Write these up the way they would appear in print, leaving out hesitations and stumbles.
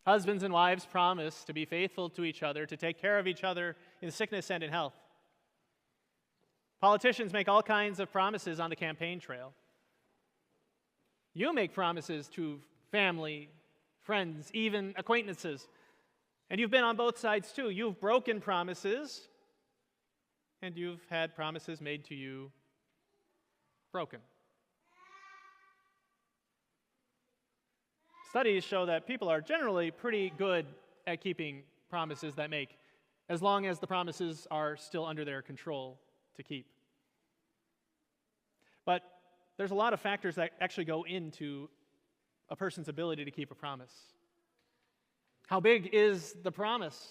Husbands and wives promise to be faithful to each other, to take care of each other in sickness and in health. Politicians make all kinds of promises on the campaign trail. You make promises to family, friends, even acquaintances. And you've been on both sides too. You've broken promises, and you've had promises made to you broken. Studies show that people are generally pretty good at keeping promises that make, as long as the promises are still under their control to keep. But there's a lot of factors that actually go into a person's ability to keep a promise. How big is the promise?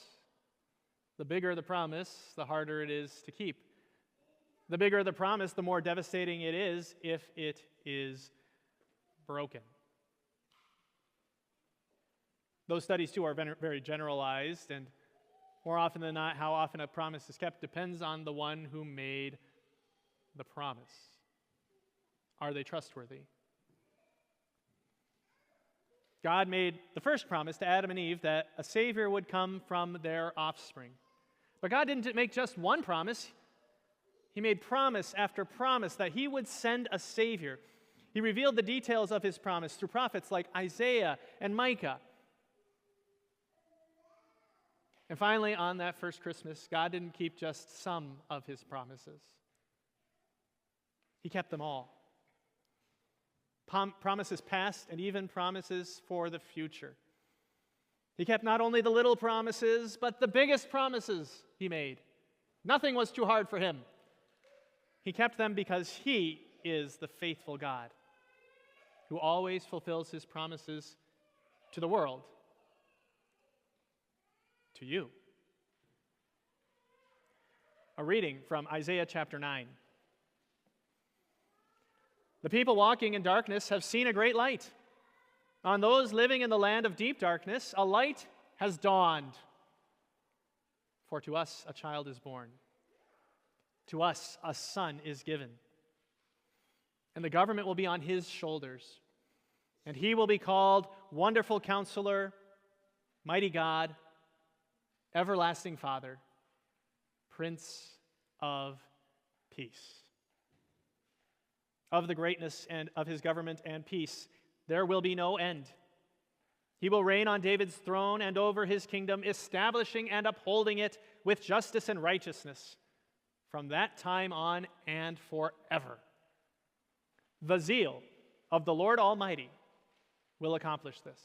The bigger the promise, the harder it is to keep. The bigger the promise, the more devastating it is if it is broken. Those studies, too, are very generalized, and more often than not, how often a promise is kept depends on the one who made the promise. Are they trustworthy? God made the first promise to Adam and Eve that a Savior would come from their offspring. But God didn't make just one promise. He made promise after promise that He would send a Savior. He revealed the details of His promise through prophets like Isaiah and Micah. And finally, on that first Christmas, God didn't keep just some of His promises. He kept them all. Promises past and even promises for the future. He kept not only the little promises, but the biggest promises He made. Nothing was too hard for Him. He kept them because He is the faithful God who always fulfills His promises to the world, to you. A reading from Isaiah chapter 9. The people walking in darkness have seen a great light. On those living in the land of deep darkness, a light has dawned. For to us a child is born. To us a son is given. And the government will be on His shoulders. And He will be called Wonderful Counselor, Mighty God, Everlasting Father, Prince of Peace. Of the greatness and of His government and peace, there will be no end. He will reign on David's throne and over His kingdom, establishing and upholding it with justice and righteousness from that time on and forever. The zeal of the Lord Almighty will accomplish this.